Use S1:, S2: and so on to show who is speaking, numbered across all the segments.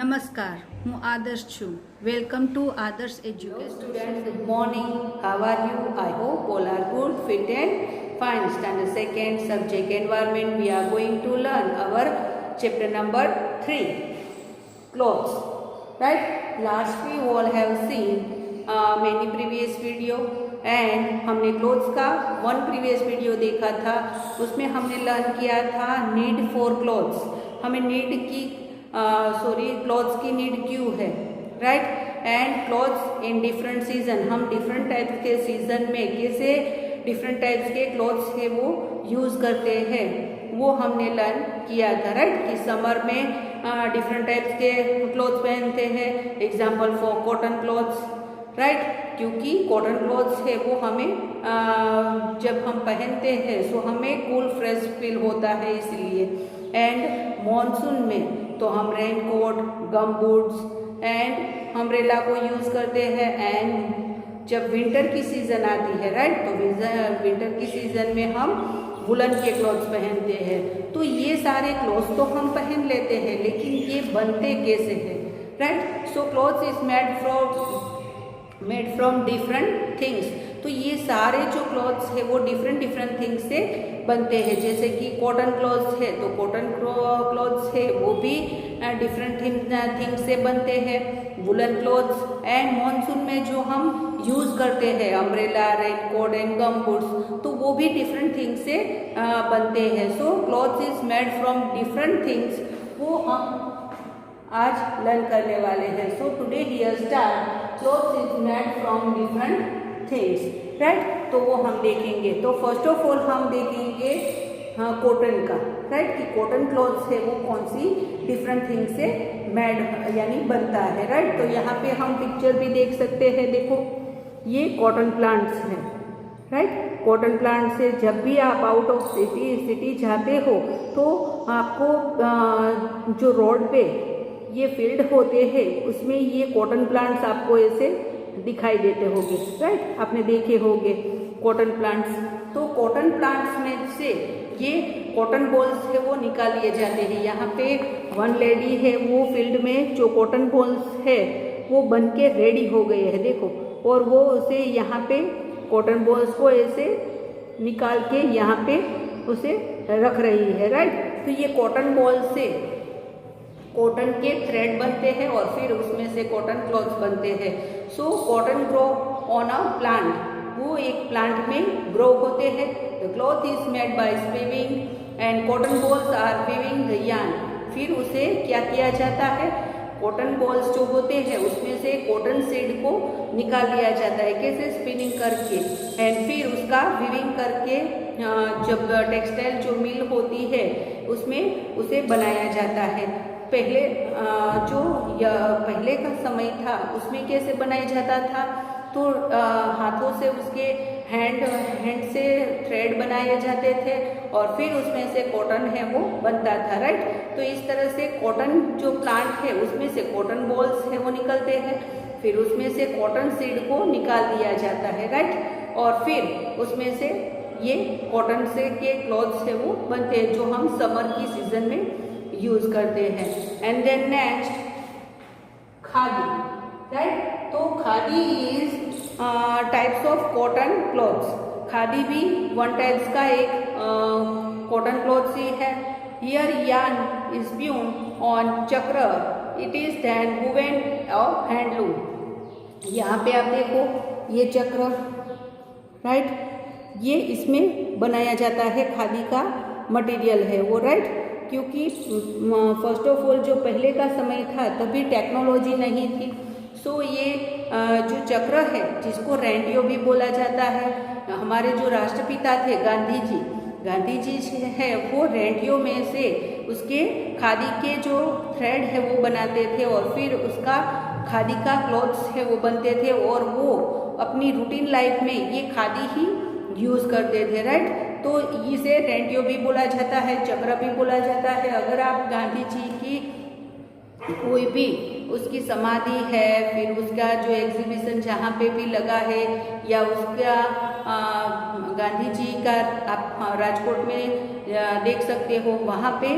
S1: નમસ્કાર, હું આદર્શ છું. વેલકમ ટુ આદર્શ education.
S2: Students, good morning. How are you? I hope all are good, fit and fine. Standard second, subject environment. We are going to learn our chapter number 3, clothes. Right? Last we all have seen many previous video and हमने clothes का one previous video देखा था. उसमें हमने learn किया था need for clothes. हमें need की क्लोथ्स की नीड क्यों है, right. And clothes in different season, हम डिफरेंट टाइप के सीजन में कैसे डिफरेंट टाइप्स के क्लोथ्स है वो यूज़ करते हैं, वो हमने लर्न किया था, राइट. कि समर में डिफरेंट टाइप्स के क्लोथ्स पहनते हैं. Example for cotton clothes, right. क्योंकि कॉटन क्लोथ्स है वो हमें जब हम पहनते हैं सो हमें कूल फ्रेश फील होता है इसलिए. एंड मॉनसून में तो हम rain coat, gum boots and umbrella को यूज़ करते हैं. एंड जब विंटर की सीज़न आती है, राइट, तो विंटर की सीज़न में हम वुलन के क्लॉथ्स पहनते हैं. तो ये सारे क्लॉथ्स तो हम पहन लेते हैं, लेकिन ये बनते कैसे हैं, right. So clothes is made from different things. तो ये सारे जो क्लॉथ्स है वो डिफरेंट थिंग्स से बनते हैं. जैसे कि कॉटन क्लॉथ्स है तो कॉटन क्लॉथ्स है वो भी डिफरेंट थिंग्स से बनते हैं. वुलन क्लॉथ्स एंड मॉनसून में जो हम यूज़ करते हैं umbrella, rain coat and gum boots, तो वो भी डिफरेंट थिंग्स से बनते हैं. So clothes is made from different things, वो हम आज लर्न करने वाले हैं. So today here start clothes is made from different things, right. तो वो हम देखेंगे. तो फर्स्ट ऑफ ऑल हम देखेंगे कॉटन का, राइट, कि कॉटन क्लॉथ्स है वो कौन सी डिफरेंट थिंग से मेड यानी बनता है, राइट. तो यहाँ पे हम पिक्चर भी देख सकते हैं. देखो ये कॉटन प्लांट्स हैं, राइट. कॉटन प्लांट से जब भी आप आउट ऑफ सिटी जाते हो तो आपको जो रोड पे ये फील्ड होते हैं उसमें ये कॉटन प्लांट्स आपको ऐसे दिखाई देते होंगे, राइट. आपने देखे होंगे कॉटन प्लांट्स. तो कॉटन प्लांट्स में से ये कॉटन बॉल्स है वो निकाल लिए जाते हैं. यहाँ पे वन लेडी है, वो फील्ड में जो कॉटन बॉल्स है वो बन के रेडी हो गए हैं, देखो. और वो उसे यहाँ पे कॉटन बॉल्स को ऐसे निकाल के यहाँ पे उसे रख रही है, राइट. तो ये कॉटन बॉल से कॉटन के थ्रेड बनते हैं और फिर उसमें से कॉटन क्लॉथ्स बनते हैं. So cotton grow on a plant, वो एक प्लांट में ग्रो होते हैं. The cloth is made by spinning and cotton balls are weaving the yarn. फिर उसे क्या किया जाता है, कॉटन बॉल्स जो होते हैं उसमें से कॉटन सीड को निकाल लिया जाता है, कैसे, स्पिनिंग करके. एंड फिर उसका वीविंग करके जब टेक्सटाइल जो मिल होती है उसमें उसे बनाया जाता है. पहले पहले का समय था उसमें कैसे बनाया जाता था, तो हाथों से उसके हैंड से थ्रेड बनाए जाते थे और फिर उसमें से कॉटन है वो बनता था, राइट. तो इस तरह से कॉटन जो प्लांट है उसमें से कॉटन बॉल्स है वो निकलते हैं. फिर उसमें से कॉटन सीड को निकाल दिया जाता है, राइट. और फिर उसमें से ये कॉटन से के क्लॉथ्स है वो बनते हैं जो हम समर की सीजन में यूज करते हैं. And then next khadi, right. तो khadi is types of cotton clothes. Khadi भी वन टाइप्स का एक कॉटन क्लॉथ्स ही है. हियर यार्न इज ब्यून on chakra, it is then woven of handloom. यहाँ पे आप देखो ये चक्र, राइट, ये इसमें बनाया जाता है, खादी का मटेरियल है वो, राइट. क्योंकि फर्स्ट ऑफ ऑल जो पहले का समय था तभी टेक्नोलॉजी नहीं थी. सो ये जो चक्र है जिसको रेंडियो भी बोला जाता है, हमारे जो राष्ट्रपिता थे गांधी जी है वो रेंडियो में से उसके खादी के जो थ्रेड है वो बनाते थे और फिर उसका खादी का क्लॉथ्स है वो बनते थे और वो अपनी रूटीन लाइफ में ये खादी ही यूज़ करते थे, राइट. तो इसे रेंडियो भी बोला जाता है, चक्र भी बोला जाता है. अगर आप गांधी जी की कोई भी उसकी समाधि है, फिर उसका जो एग्जीबिशन जहाँ पे भी लगा है या उसका गांधी जी का आप राजकोट में देख सकते हो, वहाँ पे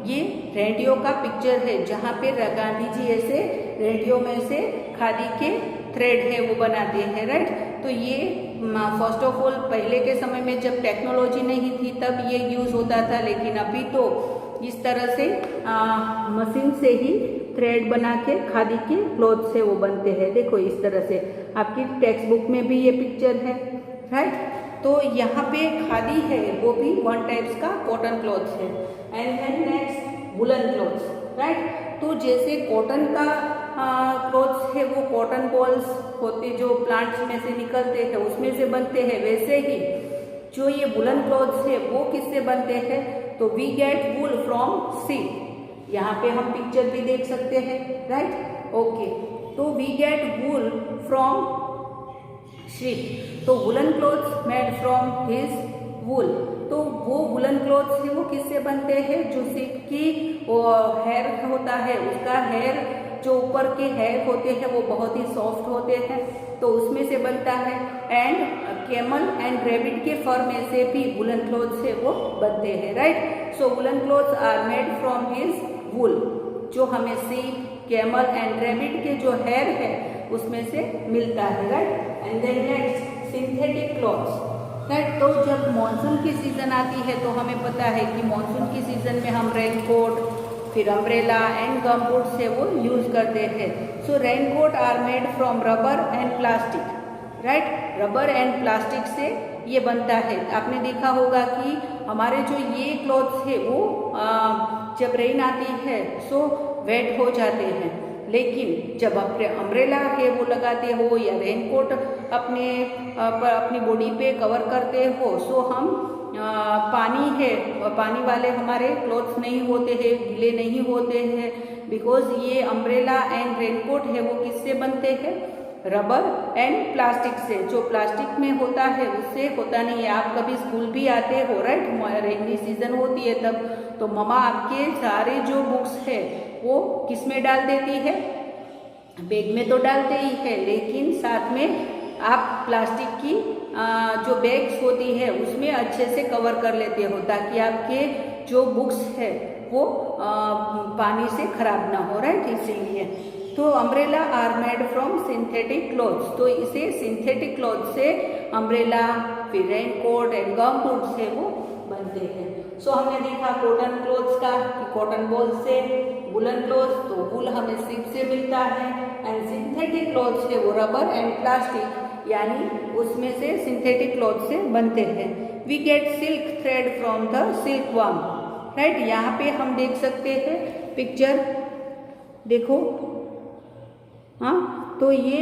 S2: ये रेडियो का पिक्चर है जहाँ पे गांधी जी ऐसे रेडियो में से खादी के थ्रेड है वो बनाते हैं, राइट। तो ये फर्स्ट ऑफ ऑल पहले के समय में जब टेक्नोलॉजी नहीं थी तब ये यूज़ होता था, लेकिन अभी तो इस तरह से मशीन से ही थ्रेड बना के खादी के क्लॉथ से वो बनते हैं। देखो इस तरह से आपकी टेक्स्ट बुक में भी ये पिक्चर है, राइट। तो यहाँ पे खादी है वो भी वन टाइप्स का कॉटन क्लॉथ है। And then next woollen clothes, right. तो जैसे कॉटन का क्लॉथ्स है वो कॉटन बॉल्स होते जो प्लांट्स में से निकलते हैं उसमें से बनते हैं, वैसे ही जो ये वुलन क्लॉथ्स है वो किससे बनते हैं, तो वी गेट वूल फ्रॉम सीप। यहाँ पे हम पिक्चर भी देख सकते हैं, राइट, ओके। तो we get wool from sheep. तो woollen clothes made from his wool. तो वो वुलन क्लॉथ्स है वो किससे बनते हैं, जो शीप की हेयर होता है उसका हेयर जो ऊपर के हेयर होते हैं वो बहुत ही सॉफ्ट होते हैं, तो उसमें से बनता है। एंड कैमल एंड रैबिट के फर में से भी वुलन क्लॉथ्स है वो बनते हैं, right. So woollen clothes are made from his wool, जो हमें शीप, कैमल एंड रैबिट के जो हेयर है उसमें से मिलता है, right. And then next synthetic clothes, right. तो जब मानसून की सीजन आती है तो हमें पता है कि मानसून की सीजन में हम रेनकोट, फिर अम्ब्रेला एंड गमबूट से वो यूज करते हैं। So raincoat are made from rubber and plastic, right. Rubber and plastic से ये बनता है। आपने देखा होगा कि हमारे जो ये क्लॉथ्स है वो जब रेन आती है सो वेट हो जाते हैं, लेकिन जब अम्ब्रेला है वो लगाते हो या रेनकोट अपनी बॉडी पे कवर करते हो, सो हम पानी है, पानी वाले हमारे क्लॉथ्स नहीं होते हैं, गीले नहीं होते हैं, बिकॉज ये अम्ब्रेला एंड रेनकोट है वो किससे बनते हैं, रबर एंड प्लास्टिक से। जो प्लास्टिक में होता है उससे होता नहीं है। आप कभी स्कूल भी आते हो, राइट, रेनी सीजन होती है तब, तो मम्मा आपके सारे जो बुक्स है वो किस में डाल देती है, बैग में तो डालते ही है, लेकिन साथ में आप प्लास्टिक की जो बैग्स होती है उसमें अच्छे से कवर कर लेते हो ताकि आपके जो बुक्स है वो पानी से खराब ना हो, राइट, इसीलिए। तो umbrella are made from synthetic clothes. तो इसे सिंथेटिक क्लॉथ से अम्ब्रेला, फिर रेनकोट एंड गम बूट से वो बनते हैं। सो हमने देखा कॉटन क्लॉथ्स का कि कॉटन बॉल से, वुलन क्लॉथ्स तो वूल हमें सिल्क से मिलता है, एंड सिंथेटिक क्लॉथ्स है वो रबर एंड प्लास्टिक यानी उसमें से सिंथेटिक क्लॉथ से बनते हैं। We get silk thread from the silk worm, right. यहाँ पे हम देख सकते हैं पिक्चर, देखो, हाँ, तो ये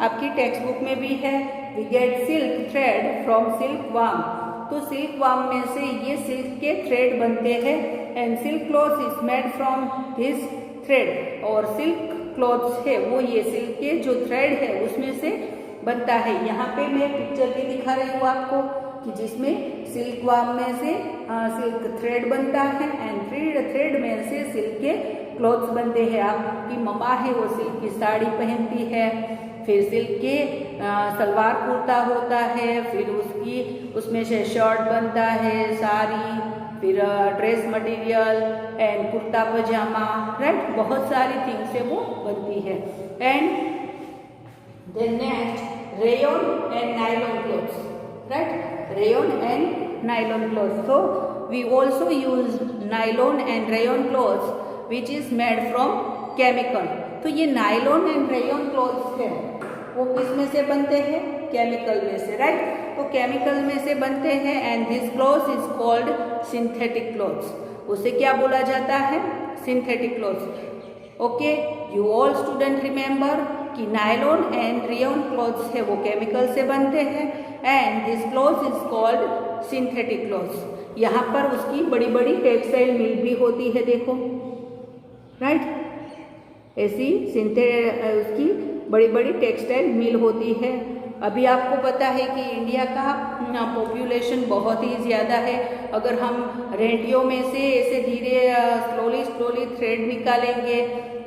S2: आपकी टेक्स्ट बुक में भी है। We get silk thread from silk worm. तो सिल्क वर्म में से ये सिल्क के थ्रेड बनते हैं, and silk cloth is made from this thread. और सिल्क क्लॉथ्स है वो ये सिल्क के जो थ्रेड है उसमें से बनता है। यहाँ पे मैं पिक्चर भी दिखा रही हूँ आपको कि जिसमें सिल्क वर्म में से सिल्क थ्रेड बनता है, एंड थ्रेड में से सिल्क के क्लॉथ्स बनते हैं। आपकी मम्मा है वो सिल्क की साड़ी पहनती है, फिर सिल्क के सलवार कुर्ता होता है, फिर उसमें से शर्ट बनता है, साड़ी, फिर dress material and kurta pyjama, right, बहुत सारी थिंग्स से वो बनती है। And then next rayon and nylon clothes, right, rayon and nylon clothes. So we also use nylon and rayon clothes which is made from chemical. तो ये nylon and rayon clothes है वो किस में से बनते हैं, केमिकल में से, राइट। तो केमिकल में से बनते हैं, and this cloth is called synthetic clothes. उसे क्या बोला जाता है, synthetic clothes. Okay, you all student remember कि नायलॉन एंड रेयन क्लॉथ्स है वो केमिकल से बनते हैं, and this cloth is called synthetic clothes. यहाँ पर उसकी बड़ी बड़ी टेक्सटाइल मिल भी होती है, देखो, राइट, ऐसी उसकी बड़ी बड़ी टेक्सटाइल मिल होती है। अभी आपको पता है कि इंडिया का पॉपुलेशन बहुत ही ज़्यादा है। अगर हम रेडियो में से ऐसे धीरे स्लोली थ्रेड निकालेंगे,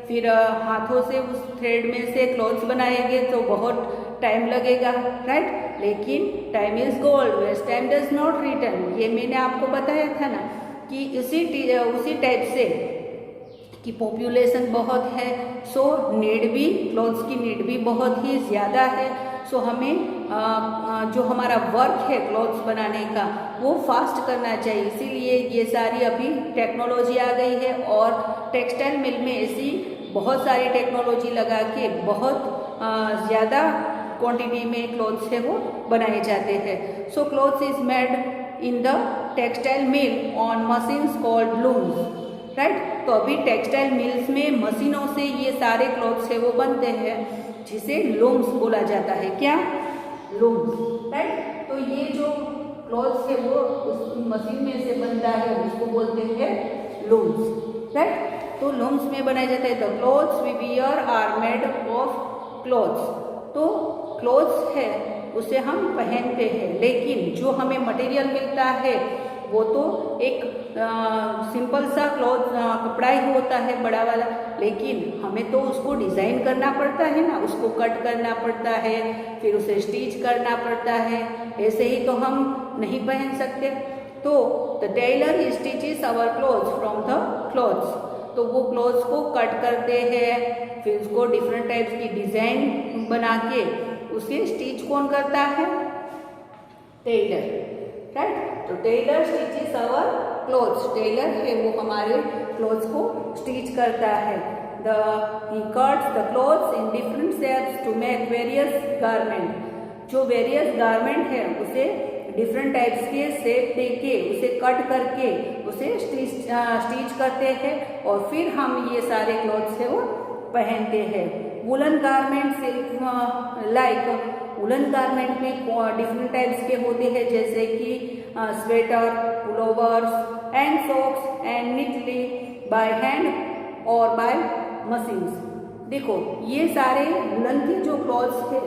S2: फिर हाथों से उस थ्रेड में से क्लॉथ्स बनाएंगे तो बहुत टाइम लगेगा, राइट। लेकिन time is gold, waste time does not return. ये मैंने आपको बताया था ना कि उसी टाइप से कि पॉपुलेशन बहुत है, सो नीड भी, क्लोथ्स की नीड भी बहुत ही ज़्यादा है। सो हमें जो हमारा वर्क है क्लोथ्स बनाने का वो फास्ट करना चाहिए, इसीलिए ये सारी अभी टेक्नोलॉजी आ गई है और टेक्सटाइल मिल में ऐसी बहुत सारी टेक्नोलॉजी लगा के बहुत ज़्यादा क्वांटिटी में क्लोथ्स है वो बनाए जाते हैं। So clothes is made in the textile mill on machines called looms, right. तो अभी टेक्सटाइल मिल्स में मशीनों से ये सारे क्लॉथ्स है वो बनते हैं, जिसे लूम्स बोला जाता है। क्या? Looms, right. तो ये जो क्लॉथ्स है वो उस मशीन में से बनता है, उसको बोलते हैं लूम्स, राइट। तो लूम्स में बनाए जाते हैं। The clothes we wear are made of clothes. तो क्लॉथ्स है उसे हम पहनते हैं, लेकिन जो हमें मटेरियल मिलता है वो तो एक सिंपल सा क्लॉथ कपड़ा ही होता है बड़ा वाला, लेकिन हमें तो उसको डिज़ाइन करना पड़ता है ना, उसको कट करना पड़ता है, फिर उसे स्टिच करना पड़ता है। ऐसे ही तो हम नहीं पहन सकते। तो the tailor stitches our clothes from the clothes. तो वो क्लॉथ्स को कट करते हैं, फिर उसको डिफरेंट टाइप्स की डिज़ाइन बना के उसे स्टिच कौन करता है? Tailor, right. तो tailor stitches our clothes. Tailor है वो हमारे क्लॉथ्स को स्टिच करता है। He cuts the clothes in different shapes to make various garment. जो वेरियस गारमेंट है उसे डिफरेंट टाइप्स के शेप देके उसे कट करके उसे स्टिच करते हैं और फिर हम ये सारे क्लॉथ्स है वो पहनते हैं। Woollen garment silk like woollen garment में डिफरेंट टाइप्स के होते हैं, जैसे कि sweater, pullovers and socks and knitly by hand और बाय मशीन्स। देखो ये सारे वुलन के जो क्लॉथ्स है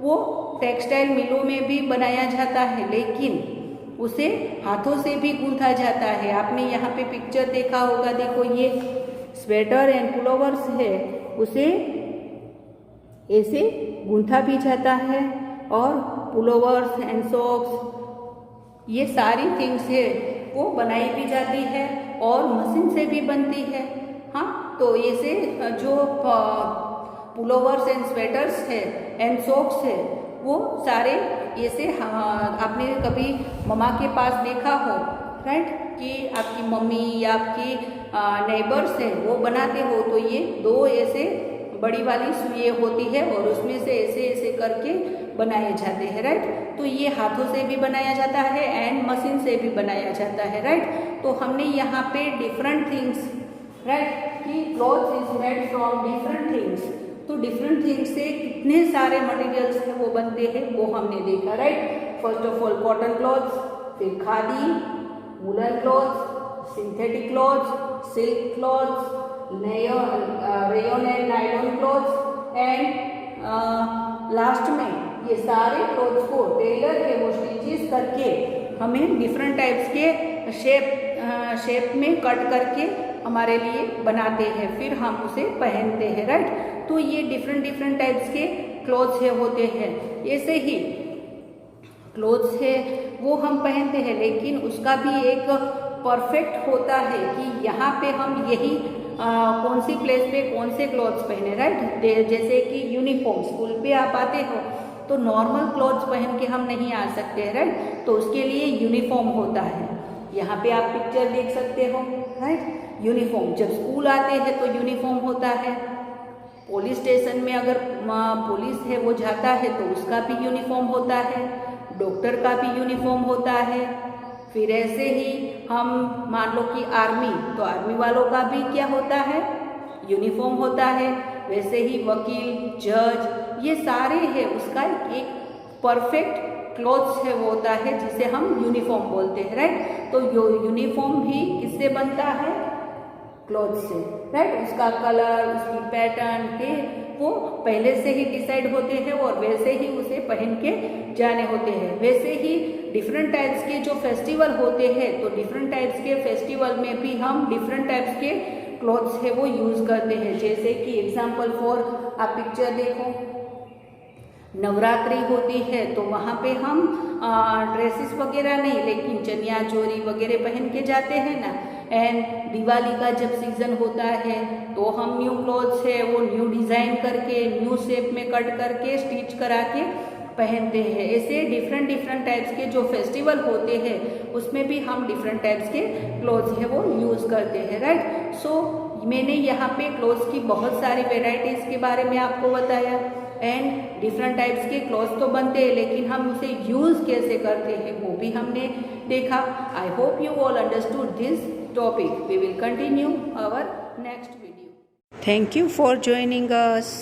S2: वो टेक्सटाइल मिलों में भी बनाया जाता है, लेकिन उसे हाथों से भी गूंथा जाता है। आपने यहाँ पे पिक्चर देखा होगा, देखो ये स्वेटर एंड पुलोवर्स है, उसे ऐसे गूंथा भी जाता है, और पुलोवर्स एंड सॉक्स ये सारी थिंग्स है वो बनाई भी जाती है और मशीन से भी बनती है। हाँ, तो ऐसे जो पुलोवर्स एंड स्वेटर्स है एंड सॉक्स है वो सारे ऐसे आपने कभी मम्मा के पास देखा हो, राइट, कि आपकी मम्मी या आपकी नेबर्स है वो बनाते हो, तो ये दो ऐसे बड़ी वाली सुइयाँ होती है और उसमें से ऐसे ऐसे करके बनाए जाते हैं, राइट। तो ये हाथों से भी बनाया जाता है एंड मशीन से भी बनाया जाता है, राइट। तो हमने यहाँ पे डिफरेंट थिंग्स, राइट, कि cloth is made from different things. तो डिफरेंट थिंग्स से कितने सारे मटेरियल्स हैं वो बनते हैं वो हमने देखा, right. First of all cotton clothes, फिर khadi, woollen clothes, synthetic clothes, silk clothes, rayon and nylon clothes and last में ये सारे क्लॉथ्स को टेलर के वो स्टिचेस करके हमें डिफरेंट टाइप्स के शेप में कट करके हमारे लिए बनाते हैं, फिर हम उसे पहनते हैं, राइट। तो ये डिफरेंट टाइप्स के क्लॉथ्स है होते हैं। ऐसे ही क्लॉथ्स है वो हम पहनते हैं, लेकिन उसका भी एक परफेक्ट होता है कि यहाँ पे हम यही कौन सी प्लेस पे कौन से क्लॉथ्स पहने, राइट। जैसे कि यूनिफॉर्म, स्कूल पे आप आते हो तो नॉर्मल क्लॉथ्स पहन के हम नहीं आ सकते, राइट। तो उसके लिए यूनिफॉर्म होता है। यहाँ पे आप पिक्चर देख सकते हो, राइट। यूनिफॉर्म, जब स्कूल आते हैं तो यूनिफॉर्म होता है। पुलिस स्टेशन में अगर पुलिस है वो जाता है तो उसका भी यूनिफॉर्म होता है। डॉक्टर का भी यूनिफॉर्म होता है। फिर ऐसे ही हम मान लो कि आर्मी, तो आर्मी वालों का भी क्या होता है? यूनिफॉर्म होता है। वैसे ही वकील, जज, ये सारे है उसका एक परफेक्ट क्लॉथ्स है वो होता है जिसे हम यूनिफॉर्म बोलते हैं, राइट। तो यूनिफॉर्म भी किससे बनता है? क्लॉथ से, राइट। उसका कलर, उसकी पैटर्न है वो पहले से ही डिसाइड होते हैं और वैसे ही उसे पहन के जाने होते हैं। वैसे ही डिफरेंट टाइप्स के जो फेस्टिवल होते हैं तो डिफरेंट टाइप्स के फेस्टिवल में भी हम डिफरेंट टाइप्स के क्लॉथ्स है वो यूज़ करते हैं। जैसे कि एग्जाम्पल फॉर आप पिक्चर देखो, नवरात्रि होती है तो वहाँ पे हम ड्रेसेस वगैरह नहीं, लेकिन चनिया चोली वगैरह पहन के जाते हैं ना। एंड दिवाली का जब सीज़न होता है तो हम न्यू क्लॉथ्स है वो न्यू डिज़ाइन करके, न्यू शेप में कट करके, स्टिच करा के पहनते हैं। ऐसे डिफरेंट टाइप्स के जो फेस्टिवल होते हैं उसमें भी हम डिफरेंट टाइप्स के क्लोथ्स है वो यूज़ करते हैं, राइट। सो मैंने यहाँ पे क्लोथ्स की बहुत सारी वेराइटीज़ के बारे में आपको बताया। एंड डिफरेंट टाइप्स के क्लोथ्स तो बनते हैं, लेकिन हम उसे यूज़ कैसे करते हैं वो भी हमने देखा। I hope you all understood this topic. We will continue our next video.
S1: Thank you for joining us.